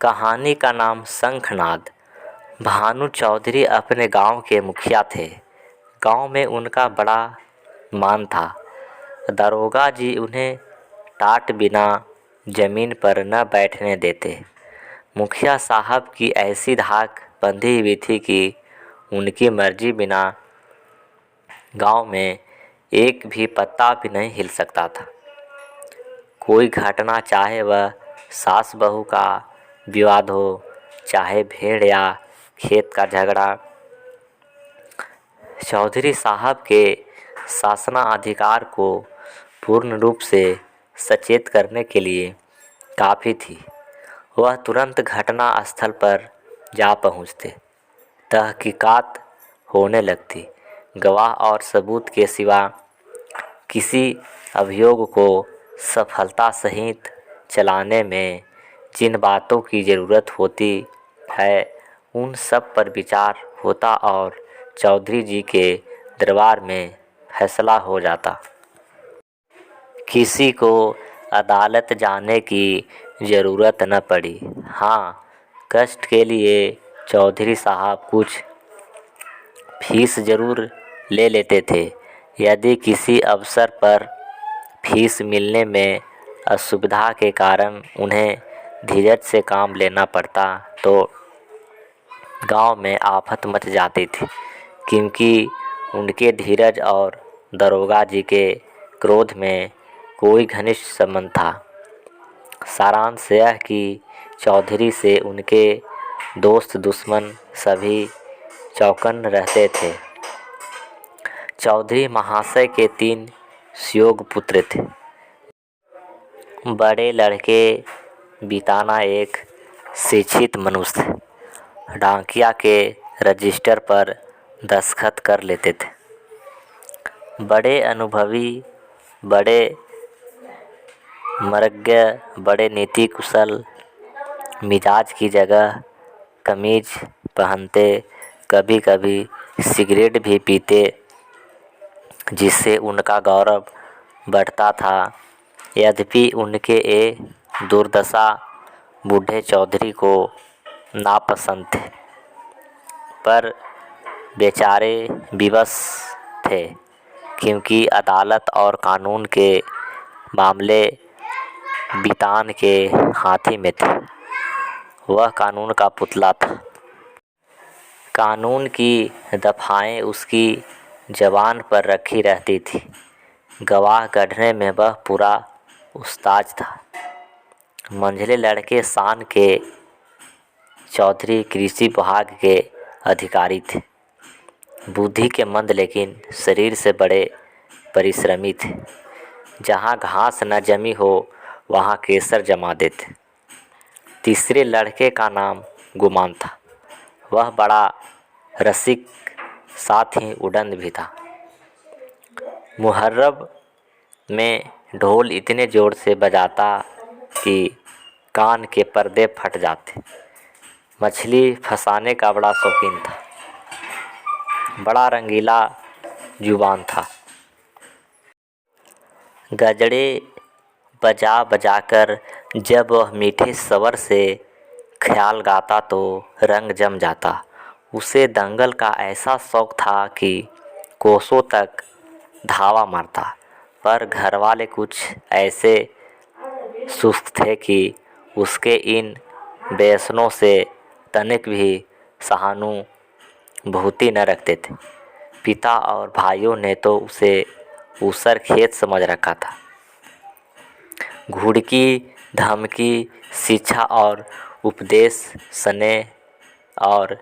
कहानी का नाम शंखनाद। भानु चौधरी अपने गांव के मुखिया थे। गांव में उनका बड़ा मान था। दरोगा जी उन्हें टाट बिना जमीन पर न बैठने देते। मुखिया साहब की ऐसी धाक बंधी हुई थी कि उनकी मर्जी बिना गांव में एक भी पत्ता भी नहीं हिल सकता था। कोई घटना, चाहे वह सास बहू का विवाद हो, चाहे भेड़ या खेत का झगड़ा, चौधरी साहब के शासनाधिकार को पूर्ण रूप से सचेत करने के लिए काफ़ी थी। वह तुरंत घटना स्थल पर जा पहुंचते। तहकीकात होने लगती। गवाह और सबूत के सिवा किसी अभियोग को सफलता सहित चलाने में जिन बातों की ज़रूरत होती है उन सब पर विचार होता और चौधरी जी के दरबार में फैसला हो जाता। किसी को अदालत जाने की ज़रूरत न पड़ी। हाँ, कष्ट के लिए चौधरी साहब कुछ फीस ज़रूर ले लेते थे। यदि किसी अवसर पर फीस मिलने में असुविधा के कारण उन्हें धीरज से काम लेना पड़ता तो गांव में आफत मच जाती थी, क्योंकि उनके धीरज और दरोगा जी के क्रोध में कोई घनिष्ठ संबंध था। सारांश यह कि चौधरी से उनके दोस्त दुश्मन सभी चौकन्न रहते थे। चौधरी महाशय के 3 सुयोग्य पुत्र थे। बड़े लड़के बिताना एक शिक्षित मनुष्य थे। डाकिया के रजिस्टर पर दस्तखत कर लेते थे। बड़े अनुभवी, बड़े मर्ग्य, बड़े नीति कुशल, मिजाज की जगह कमीज पहनते, कभी कभी सिगरेट भी पीते, जिससे उनका गौरव बढ़ता था। यद्यपि उनके ये दुर्दशा बूढ़े चौधरी को नापसंद थे, पर बेचारे विवश थे, क्योंकि अदालत और कानून के मामले बितान के हाथी में थे। वह कानून का पुतला था। कानून की दफ़ाएं उसकी ज़बान पर रखी रहती थी। गवाह गढ़ने में वह पूरा उस्ताद था। मंझले लड़के शान के चौधरी कृषि विभाग के अधिकारी थे। बुद्धि के मंद लेकिन शरीर से बड़े परिश्रमी थे। जहाँ घास न जमी हो वहाँ केसर जमा देते। तीसरे लड़के का नाम गुमान था। वह बड़ा रसिक, साथ ही उड़न भी था। मुहर्रम में ढोल इतने ज़ोर से बजाता कि कान के पर्दे फट जाते। मछली फंसाने का बड़ा शौकीन था। बड़ा रंगीला जुबान था। गजड़े बजा बजाकर जब वह मीठे स्वर से ख्याल गाता तो रंग जम जाता। उसे दंगल का ऐसा शौक था कि कोसों तक धावा मारता। पर घरवाले कुछ ऐसे सुस्त थे कि उसके इन व्यसनों से तनिक भी सहानुभूति न रखते थे। पिता और भाइयों ने तो उसे ऊसर खेत समझ रखा था। घुड़की, धमकी, शिक्षा और उपदेश, स्नेह और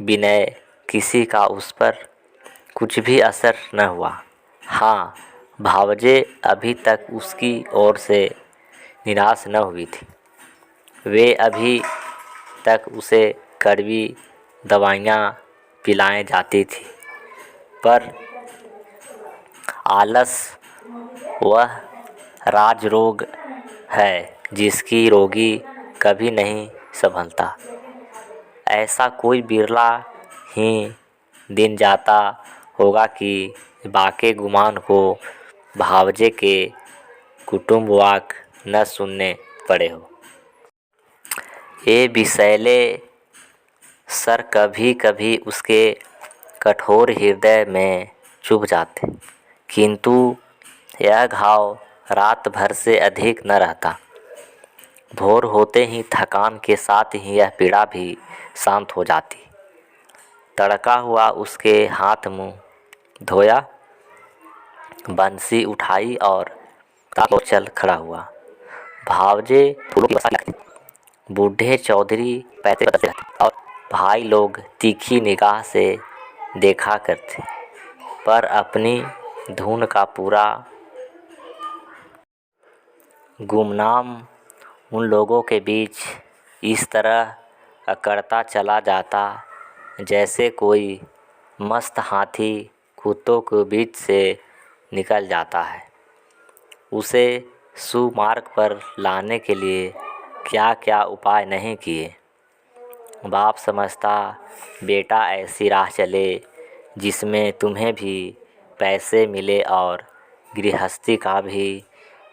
विनय, किसी का उस पर कुछ भी असर न हुआ। हाँ, भावजे अभी तक उसकी ओर से निराश न हुई थी। वे अभी तक उसे कड़वी दवाइयाँ पिलाई जाती थी, पर आलस वह राजरोग है जिसकी रोगी कभी नहीं संभलता। ऐसा कोई बिरला ही दिन जाता होगा कि बाके गुमान को भावजे के कुटुंब वाक न सुनने पड़े हो। ये विषैले सर कभी कभी उसके कठोर हृदय में चुभ जाते, किंतु यह घाव रात भर से अधिक न रहता। भोर होते ही थकान के साथ ही यह पीड़ा भी शांत हो जाती। तड़का हुआ उसके हाथ मुंह धोया, बंसी उठाई और चल खड़ा हुआ। भावजे फूलों की बरसात लगाते, बूढ़े चौधरी पैसे बदलते रहते और भाई लोग तीखी निगाह से देखा करते, पर अपनी धुन का पूरा गुमनाम उन लोगों के बीच इस तरह अकड़ता चला जाता जैसे कोई मस्त हाथी कुत्तों के बीच से निकल जाता है। उसे सुमार्ग पर लाने के लिए क्या क्या उपाय नहीं किए। बाप समझता बेटा ऐसी राह चले जिसमें तुम्हें भी पैसे मिले और गृहस्थी का भी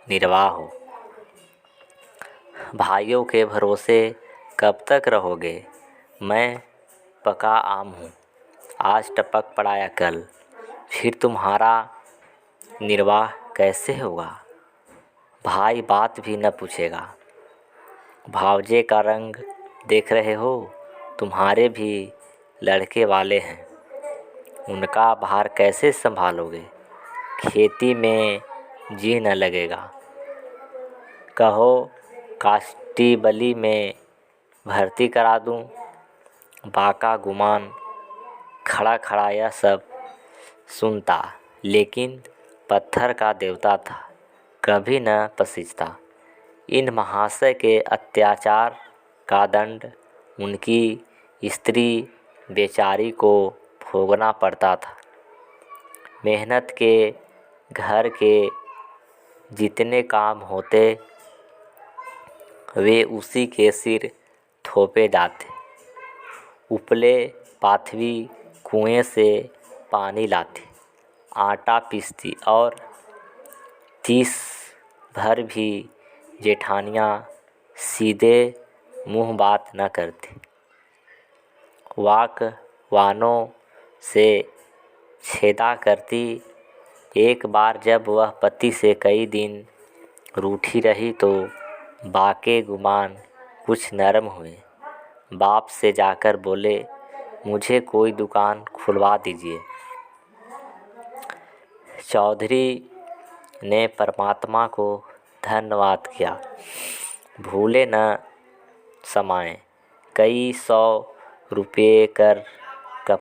निर्वाह हो। भाइयों के भरोसे कब तक रहोगे? मैं पका आम हूँ, आज टपक पड़ा या कल, फिर तुम्हारा निर्वाह कैसे होगा? भाई बात भी न पूछेगा। भावजे का रंग देख रहे हो, तुम्हारे भी लड़के वाले हैं, उनका भार कैसे संभालोगे? खेती में जी न लगेगा। कहो कांस्टेबली में भर्ती करा दूं। बाका गुमान खड़ा खड़ा यह सब सुनता, लेकिन पत्थर का देवता था, कभी न पसीजता। इन महाशय के अत्याचार का दंड उनकी स्त्री बेचारी को भोगना पड़ता था। मेहनत के घर के जितने काम होते वे उसी के सिर थोपे जाते। उपले पाथवी कुएं से पानी लाती, आटा पीसती और 30 भर भी जेठानियाँ सीधे मुंह बात न करती। वाक वानों से छेदा करती। एक बार जब वह पति से कई दिन रूठी रही तो बाके गुमान कुछ नरम हुए। बाप से जाकर बोले, मुझे कोई दुकान खुलवा दीजिए। चौधरी ने परमात्मा को धन्यवाद किया, भूले न समाए। कई 100 रुपये कर